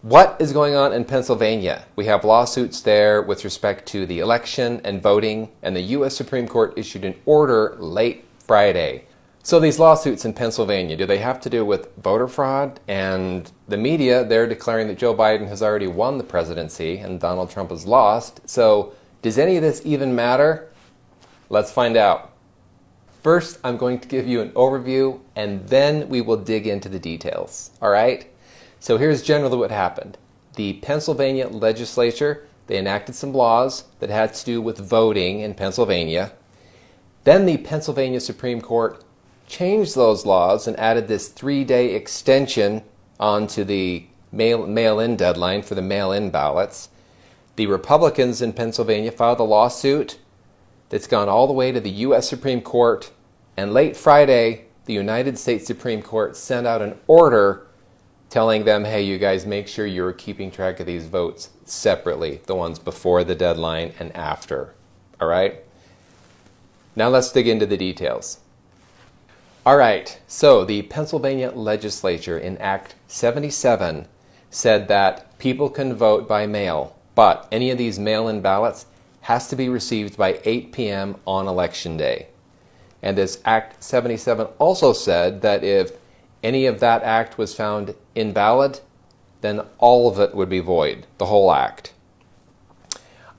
What is going on in Pennsylvania? We have lawsuits there with respect to the election and voting, and the U.S. Supreme Court issued an order late Friday. So these lawsuits in Pennsylvania, do they have to do with voter fraud? And the media, they're declaring that Joe Biden has already won the presidency and Donald Trump has lost. So does any of this even matter? Let's find out. First, I'm going to give you an overview, and then we will dig into the details. All right? So here's generally what happened. The Pennsylvania legislature, they enacted some laws that had to do with voting in Pennsylvania. Then the Pennsylvania Supreme Court changed those laws and added this 3-day extension onto the mail-in deadline for the mail-in ballots. The Republicans in Pennsylvania filed a lawsuit that's gone all the way to the U.S. Supreme Court, and late Friday, the United States Supreme Court sent out an order telling them, hey, you guys, make sure you're keeping track of these votes separately, the ones before the deadline and after. All right? Now let's dig into the details. All right, so the Pennsylvania legislature in Act 77 said that people can vote by mail, but any of these mail-in ballots has to be received by 8 p.m. on Election Day. And this Act 77 also said that if any of that act was found invalid, then all of it would be void, the whole act.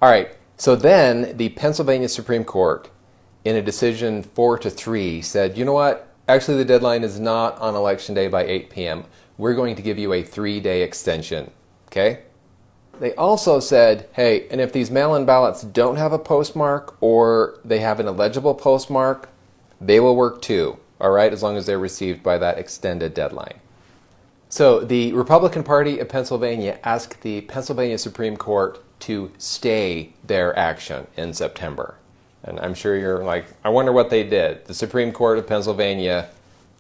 All right, so then the Pennsylvania Supreme Court, in a decision 4-3, said, you know what? Actually, the deadline is not on Election Day by 8 p.m. We're going to give you a 3-day extension, okay? They also said, hey, and if these mail-in ballots don't have a postmark or they have an illegible postmark, they will work too, all right, as long as they're received by that extended deadline. So the Republican Party of Pennsylvania asked the Pennsylvania Supreme Court to stay their action in September. And I'm sure you're like, I wonder what they did. The Supreme Court of Pennsylvania,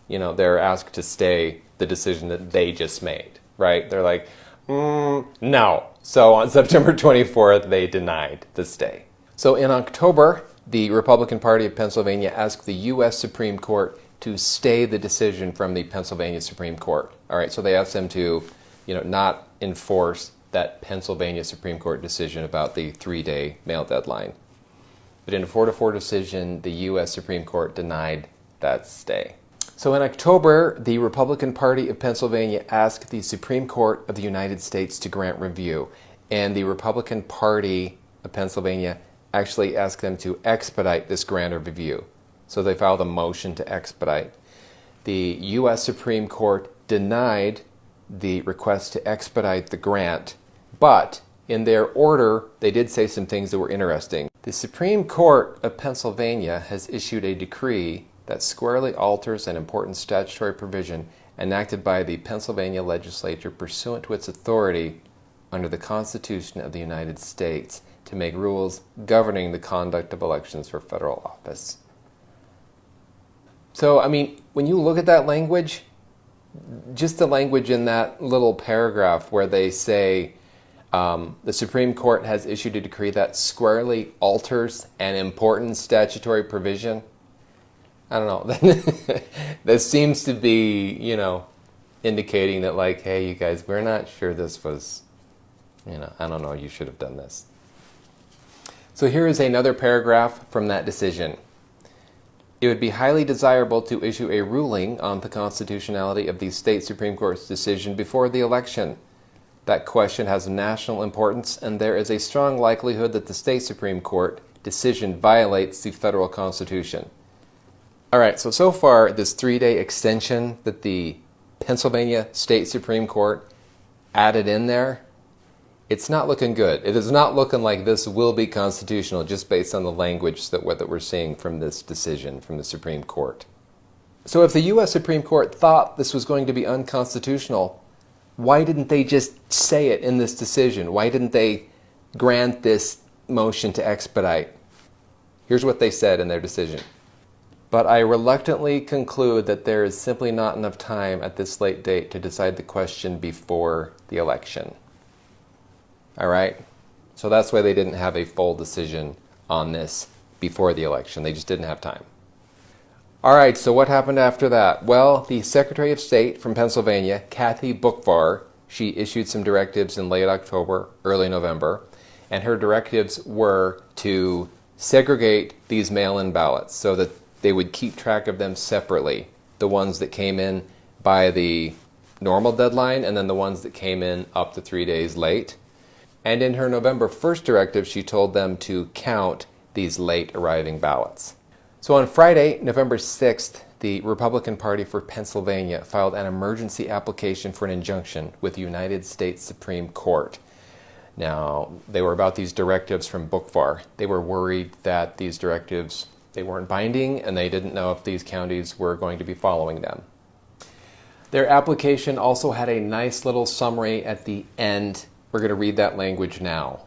you know, they're asked to stay the decision that they just made, right? They're like, no. So on September 24th, they denied the stay. So in October, the Republican Party of Pennsylvania asked the U.S. Supreme Court to stay the decision from the Pennsylvania Supreme Court. All right, so they asked them to, you know, not enforce that Pennsylvania Supreme Court decision about the 3-day mail deadline. But in a 4-4 decision, the U.S. Supreme Court denied that stay. So in October, the Republican Party of Pennsylvania asked the Supreme Court of the United States to grant review. And the Republican Party of Pennsylvania actually asked them to expedite this grant of review. So they filed a motion to expedite. The U.S. Supreme Court denied the request to expedite the grant, but in their order, they did say some things that were interesting. The Supreme Court of Pennsylvania has issued a decree that squarely alters an important statutory provision enacted by the Pennsylvania legislature pursuant to its authority under the Constitution of the United States to make rules governing the conduct of elections for federal office. So, I mean, when you look at that language, just the language in that little paragraph where they say, the Supreme Court has issued a decree that squarely alters an important statutory provision. I don't know. That seems to be, you know, indicating that like, hey, you guys, we're not sure this was, you know, I don't know, you should have done this. So here is another paragraph from that decision. It would be highly desirable to issue a ruling on the constitutionality of the state Supreme Court's decision before the election. That question has national importance, and there is a strong likelihood that the state Supreme Court decision violates the federal Constitution. All right, so far, this 3-day extension that the Pennsylvania State Supreme Court added in there, it's not looking good. It is not looking like this will be constitutional just based on the language that we're seeing from this decision from the Supreme Court. So if the U.S. Supreme Court thought this was going to be unconstitutional, why didn't they just say it in this decision? Why didn't they grant this motion to expedite? Here's what they said in their decision. But I reluctantly conclude that there is simply not enough time at this late date to decide the question before the election. All right? So that's why they didn't have a full decision on this before the election. They just didn't have time. All right, so what happened after that? Well, the Secretary of State from Pennsylvania, Kathy Boockvar, she issued some directives in late October, early November, and her directives were to segregate these mail-in ballots so that they would keep track of them separately, the ones that came in by the normal deadline and then the ones that came in up to 3 days late. And in her November 1st directive, she told them to count these late arriving ballots. So on Friday, November 6th, the Republican Party for Pennsylvania filed an emergency application for an injunction with the United States Supreme Court. Now, they were about these directives from Boockvar. They were worried that these directives, they weren't binding, and they didn't know if these counties were going to be following them. Their application also had a nice little summary at the end. We're going to read that language now.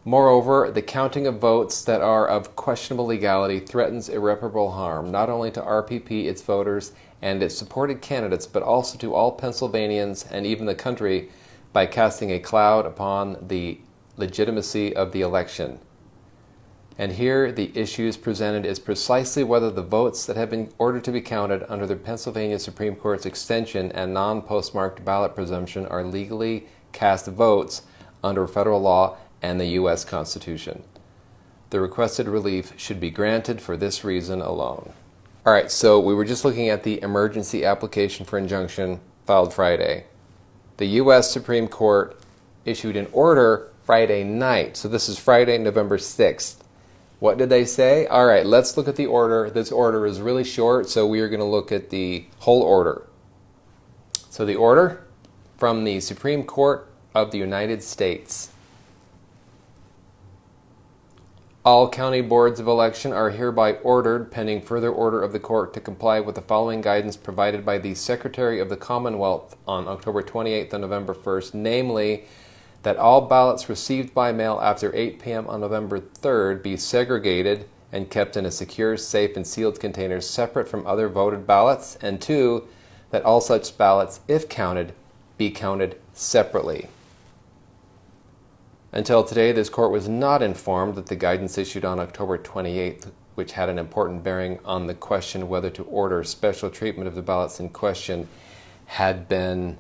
Moreover, the counting of votes that are of questionable legality threatens irreparable harm, not only to RPP, its voters, and its supported candidates, but also to all Pennsylvanians and even the country by casting a cloud upon the legitimacy of the election. And here the issues presented is precisely whether the votes that have been ordered to be counted under the Pennsylvania Supreme Court's extension and non-postmarked ballot presumption are legally cast votes under federal law and the U.S. Constitution. The requested relief should be granted for this reason alone. All right, so we were just looking at the emergency application for injunction filed Friday. The U.S. Supreme Court issued an order Friday night. So this is Friday, November 6th. What did they say? All right, let's look at the order. This order is really short, so we are going to look at the whole order. So the order from the Supreme Court of the United States. All county boards of election are hereby ordered, pending further order of the court, to comply with the following guidance provided by the Secretary of the Commonwealth on October 28th and November 1st, namely, that all ballots received by mail after 8 p.m. on November 3rd be segregated and kept in a secure, safe, and sealed container separate from other voted ballots, and 2, that all such ballots, if counted, be counted separately. Until today, this court was not informed that the guidance issued on October 28th, which had an important bearing on the question whether to order special treatment of the ballots in question, had been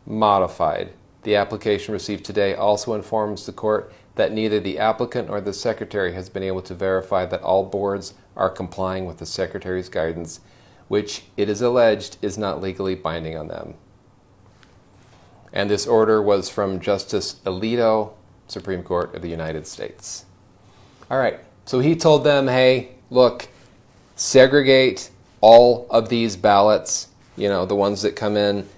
modified. The application received today also informs the court that neither the applicant nor the secretary has been able to verify that all boards are complying with the secretary's guidance, which it is alleged is not legally binding on them. And this order was from Justice Alito, Supreme Court of the United States. All right, so he told them, hey, look, segregate all of these ballots, the ones that come in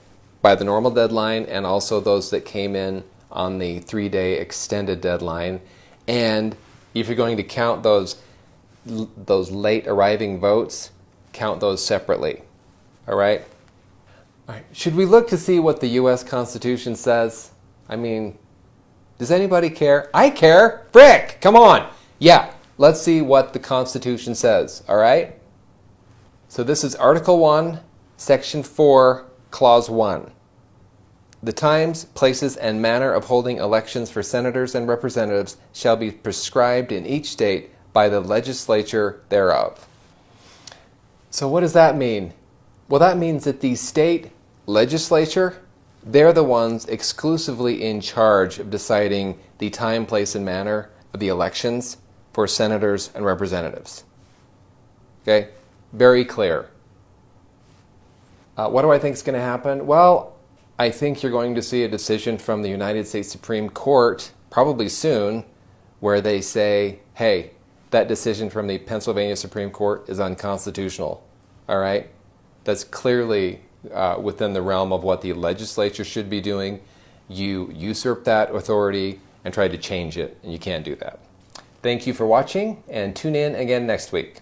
by the normal deadline and also those that came in on the 3-day extended deadline. And if you're going to count those late arriving votes, count those separately. All right? All right. Should we look to see what the U.S. Constitution says? I mean, does anybody care? I care. Frick! Come on. Yeah, let's see what the Constitution says. All right? So this is Article 1, Section 4, Clause 1. The times, places, and manner of holding elections for senators and representatives shall be prescribed in each state by the legislature thereof. So what does that mean? Well, that means that the state legislature, they're the ones exclusively in charge of deciding the time, place, and manner of the elections for senators and representatives. Okay? Very clear. What do I think is going to happen? Well, I think you're going to see a decision from the United States Supreme Court, probably soon, where they say, hey, that decision from the Pennsylvania Supreme Court is unconstitutional. All right? That's clearly within the realm of what the legislature should be doing. You usurp that authority and try to change it, and you can't do that. Thank you for watching, and tune in again next week.